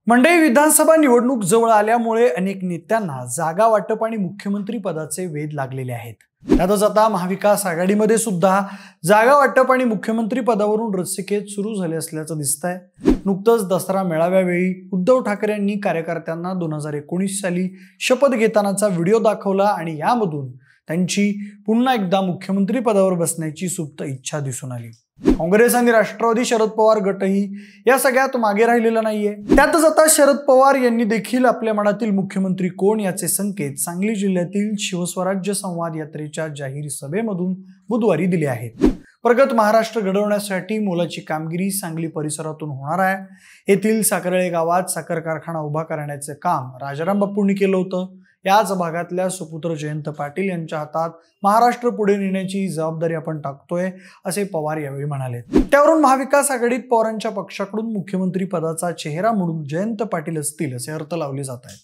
मंडई विधानसभा निवडणूक जवळ आल्यामुळे अनेक नेत्यांना जागा वाटप आणि मुख्यमंत्री पदाचे वेध लागलेले आहेत। त्यातच आता महाविकास आघाडीमध्ये सुद्धा जागा वाटप आणि मुख्यमंत्री पदावरून रस्सीखेच सुरू झाले असल्याचं दिसतंय। नुकतंच दसरा मेळाव्यावेळी उद्धव ठाकरे यांनी कार्यकर्त्यांना 2019 साली शपथ घेतानाचा व्हिडिओ दाखवला आणि यामधून त्यांची पुन्हा एकदा मुख्यमंत्री पदावर बसण्याची सुप्त इच्छा दिसून आली। काँग्रेस आणि राष्ट्रवादी शरद पवार गटही या सगळ्यात मागे राहिलेला नाहीये। त्यातच आता शरद पवार यांनी देखील आपल्या मनातील मुख्यमंत्री कोण याचे संकेत सांगली जिल्ह्यातील शिवस्वराज्य संवाद यात्रेच्या जाहीर सभेमधून बुधवारी दिले आहेत। प्रगत महाराष्ट्र घडवण्यासाठी मोलाची कामगिरी सांगली परिसरातून होणार आहे। येथील साखरळे गावात साखर कारखाना उभा करण्याचे काम राजाराम बापूंनी केलं होतं। याच भागातल्या सुपुत्र जयंत पाटील यांच्या हातात महाराष्ट्र पुढे नेण्याची जबाबदारी आपण टाकतोय असे पवार यावेळी म्हणाले। त्यावरून महाविकास आघाडीत पवारांच्या पक्षाकडून मुख्यमंत्री पदाचा चेहरा म्हणून जयंत पाटील असतील असे अर्थ लावले जात आहेत।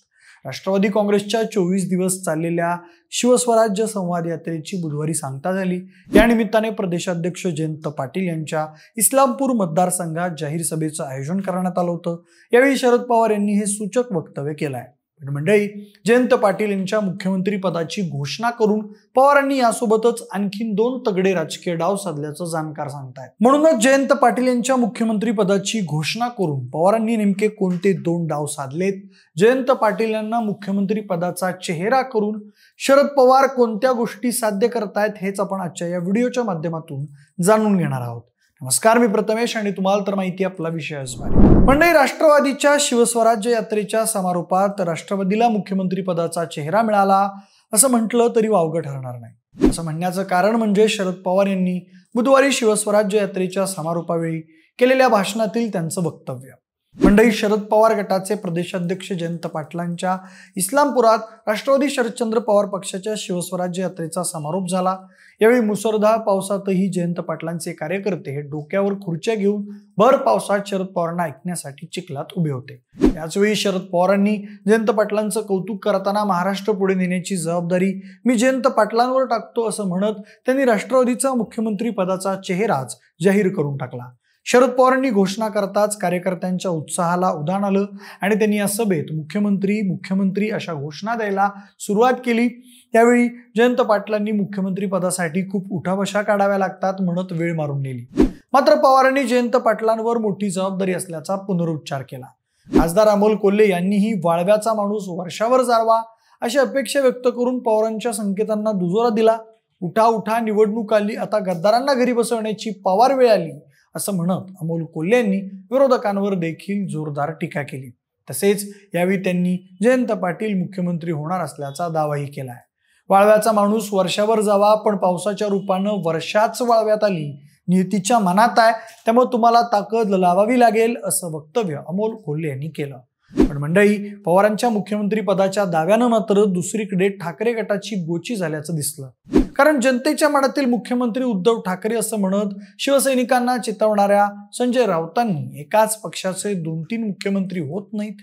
राष्ट्रवादी काँग्रेसच्या 24 दिवस चाललेल्या शिवस्वराज्य संवाद यात्रेची बुधवारी सांगता झाली। या निमित्ताने प्रदेशाध्यक्ष जयंत पाटील यांच्या इस्लामपूर मतदारसंघात जाहीर सभेचं आयोजन करण्यात आलं होतं। यावेळी शरद पवार यांनी हे सूचक वक्तव्य केलं आहे। मंडळी, जयंत पाटील यांच्या मुख्यमंत्री पदाची घोषणा करून पवारांनी यासोबतच आणखीन 2 तगडे राजकीय डाव साधल्याचं जाणकार सांगतायत। म्हणूनच जयंत पाटील यांच्या मुख्यमंत्री पदाची घोषणा करून पवारांनी नेमके कोणते 2 डाव साधलेत, जयंत पाटील यांना मुख्यमंत्री पदाचा चेहरा करून शरद पवार कोणत्या गोष्टी साध्य करतायत हेच आपण आजच्या या व्हिडिओच्या माध्यमातून जाणून घेणार आहोत। नमस्कार, मी प्रथमेश आणि तुम्हाला तर माहिती आपला विषय असणार। मंडळी, राष्ट्रवादीच्या शिवस्वराज्य यात्रेच्या समारोपात राष्ट्रवादीला मुख्यमंत्री पदाचा चेहरा मिळाला असं म्हटलं तरी वावगं ठरणार नाही। असं म्हणण्याचं कारण म्हणजे शरद पवार यांनी बुधवारी शिवस्वराज्य यात्रेच्या समारोपावेळी केलेल्या भाषणातील त्यांचं वक्तव्य। मंडळी, शरद पवार गटाचे प्रदेशाध्यक्ष जयंत पाटलांच्या इस्लामपुरात राष्ट्रवादी शरदचंद्र पवार पक्षाच्या शिवस्वराज्य यात्रेचा समारोप झाला। यावेळी मुसळधार पावसातही जयंत पाटलांचे कार्यकर्ते हे डोक्यावर खुर्च्या घेऊन भर पावसात शरद पवारांना ऐकण्यासाठी चिखलात उभे होते। याचवेळी शरद पवारांनी जयंत पाटलांचं कौतुक करताना महाराष्ट्र पुढे नेण्याची जबाबदारी मी जयंत पाटलांवर टाकतो असं म्हणत त्यांनी राष्ट्रवादीचा मुख्यमंत्री पदाचा चेहराच जाहीर करून टाकला। शरद पवारांनी घोषणा करताच कार्यकर्त्यांच्या उत्साहाला उधाण आलं आणि त्यांनी या सभेत मुख्यमंत्री अशा घोषणा द्यायला सुरुवात केली। त्यावेळी जयंत पाटलांनी मुख्यमंत्री पदासाठी खूप उठाबशा काढाव्या लागतात म्हणत वेळ मारून नेली। मात्र पवारांनी जयंत पाटलांवर मोठी जबाबदारी असल्याचा पुनरुच्चार केला। खासदार अमोल कोल्हे यांनीही वाळव्याचा माणूस वर्षावर जावा अशी अपेक्षा व्यक्त करून पवारांच्या संकेतांना दुजोरा दिला। उठा निवडणूक आली, आता गद्दारांना घरी बसवण्याची पवार वेळ आली असं म्हणत अमोल कोल्हे यांनी विरोधकांवर देखील जोरदार टीका केली। तसेच यावेळी त्यांनी जयंत पाटील मुख्यमंत्री होणार असल्याचा दावाही केला आहे। वाळव्याचा माणूस वर्षावर जावा, पण पावसाच्या रूपानं वर्षाच वाळव्यात आली, नियतीच्या मनात आहे, त्यामुळे तुम्हाला ताकद लावावी लागेल असं वक्तव्य अमोल कोल्हे यांनी केलं। पण मंडळी, पवारांच्या मुख्यमंत्री पदाच्या दाव्यानं मात्र दुसरीकडे ठाकरे गटाची गोची झाल्याचं दिसलं। कारण जनतेच्या मनातील मुख्यमंत्री उद्धव ठाकरे असं म्हणत शिवसैनिकांना चितवणाऱ्या संजय राऊतांनी एकाच पक्षाचे 2-3 मुख्यमंत्री होत नाहीत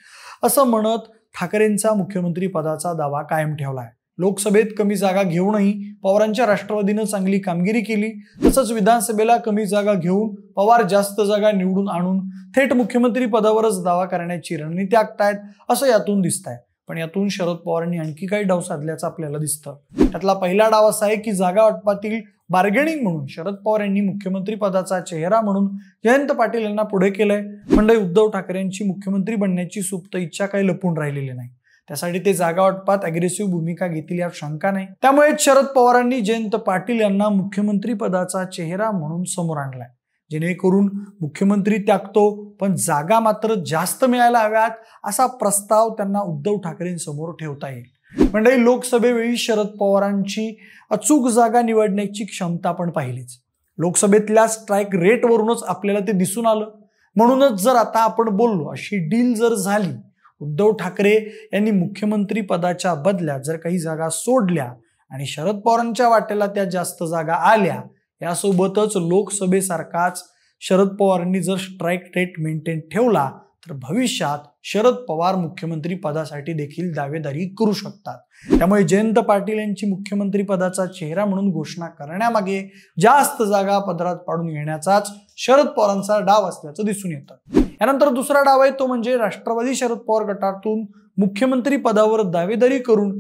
असं म्हणत ठाकरेंचा मुख्यमंत्री पदाचा दावा कायम ठेवलाय। लोकसभेत कमी जागा घेऊनही पवारांच्या राष्ट्रवादीनं चांगली कामगिरी केली, तसंच विधानसभेला कमी जागा घेऊन पवार जास्त जागा निवडून आणून थेट मुख्यमंत्री पदावरच दावा करण्याची रणनीती आखतायत असं यातून दिसतंय। पण यातून शरद पवारांनी आणखी काही डाव साधल्याचं आपल्याला दिसतं। त्यातला पहिला डाव असा आहे की जागा वाटपातील बार्गेनिंग म्हणून शरद पवार यांनी मुख्यमंत्री पदाचा चेहरा म्हणून जयंत पाटील यांना पुढे केलंय। म्हणजे उद्धव ठाकरेंची मुख्यमंत्री बनण्याची सुप्त इच्छा काही लपून राहिलेली नाही, त्यासाठी ते जागा वाटपात अग्रेसिव्ह भूमिका घेतील यात शंका नाही। त्यामुळे शरद पवारांनी जयंत पाटील यांना मुख्यमंत्री पदाचा चेहरा म्हणून समोर आणलाय, जेणेकरून मुख्यमंत्री त्यागतो पण जागा मात्र जास्त मिळायला हव्यात असा प्रस्ताव त्यांना उद्धव ठाकरेंसमोर ठेवता येईल। म्हणजे लोकसभेवेळी शरद पवारांची अचूक जागा निवडण्याची क्षमता आपण पाहिलीच। लोकसभेतल्या स्ट्राईक रेटवरूनच आपल्याला ते दिसून आलं। म्हणूनच जर आता आपण बोललो अशी डील जर झाली, उद्धव ठाकरे यांनी मुख्यमंत्री पदाच्या बदल्यात जर काही जागा सोडल्या आणि शरद पवारांच्या वाटेला त्या जास्त जागा आल्या, यासोबतच लोकसभेसारखाच शरद पवारांनी जर स्ट्राईक रेट मेंटेन ठेवला तर भविष्यात शरद पवार मुख्यमंत्री पदासाठी देखील दावेदारी करू शकतात। त्यामुळे जयंत पाटील यांची मुख्यमंत्री पदाचा चेहरा म्हणून घोषणा करण्यामागे जास्त जागा पदरात पाडून घेण्याचाच शरद पवारांचा डाव असल्याचं दिसून येतं। यानंतर दुसरा डाव आहे तो म्हणजे राष्ट्रवादी शरद पवार गटातून मुख्यमंत्री पदावर दावेदारी करून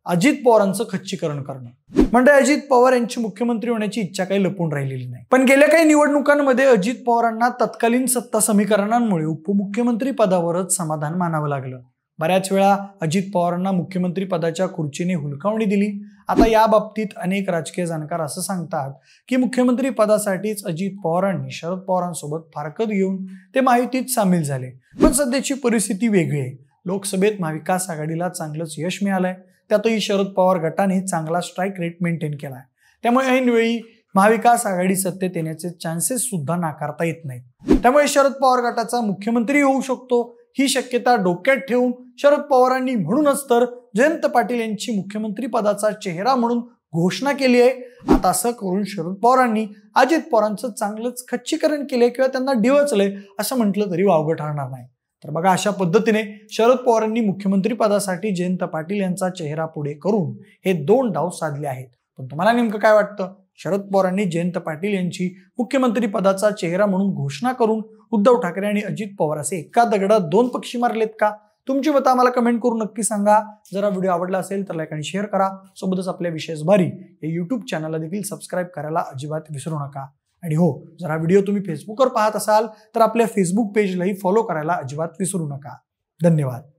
अजित पवारांचं खच्चीकरण करणं. म्हणजे अजित पवार यांची मुख्यमंत्री होण्याची इच्छा काही लपून राहिलेली नाही. पण गेल्या काही निवडणुकांमध्ये अजित पवारांना तत्कालीन सत्ता समीकरणांमुळे उपमुख्यमंत्री पदावरच समाधान मानावं लागलं. बऱ्याच वेळा अजित पवारांना मुख्यमंत्री पदाच्या खुर्चीने हुलकावणी दिली. आता या बाबतीत अनेक राजकीय जाणकार असं सांगतात की मुख्यमंत्री पदासाठीच अजित पवारांनी शरद पवारांसोबत फारकत घेऊन ते महायुतीत सामील झाले. पण सध्याची परिस्थिती वेगळी आहे. लोकसभेत महाविकास आघाडीला चांगलंच यश मिळालंय. त्यातही शरद पवार गटाने चांगला स्ट्राईक रेट मेंटेन केलाय. त्यामुळे ऐनवेळी महाविकास आघाडी सत्तेत येण्याचे चान्सेस सुद्धा नाकारता येत नाहीत. त्यामुळे शरद पवार गटाचा मुख्यमंत्री होऊ शकतो ही शक्यता डोक्यात ठेवून शरद पवारांनी म्हणूनच तर जयंत पाटील यांची मुख्यमंत्री पदाचा चेहरा म्हणून घोषणा केली आहे. आता असं करून शरद पवारांनी अजित पवारांचं चांगलंच खच्चीकरण केलंय किंवा त्यांना डिवचलंय असं म्हटलं तरी वावगं ठरणार नाही. तर बघा, अशा पद्धतीने शरद पवारांनी मुख्यमंत्री पदासाठी जयंत पाटील यांचा चेहरा पुढे करून हे 2 डाव साधले आहेत. पण तुम्हाला नेमकं काय वाटतं? शरद पवारांनी जयंत पाटील यांची मुख्यमंत्री पदाचा चेहरा म्हणून घोषणा करून उद्धव ठाकरे आणि अजित पवार असे एका दगडात 2 पक्षी मारलेत का? तुमची मतं आम्हाला कमेंट करून नक्की सांगा. जरा व्हिडिओ आवडला असेल तर लाईक आणि शेअर करा. सोबतच आपल्या विशेष भारी या यूट्यूब चॅनलला देखील सबस्क्राईब करायला अजिबात विसरू नका. आणि हो, जर हा व्हिडिओ तुम्ही फेसबुकवर पाहत असाल तर आपल्या फेसबुक पेजलाही फॉलो करायला अजिबात विसरू नका. धन्यवाद.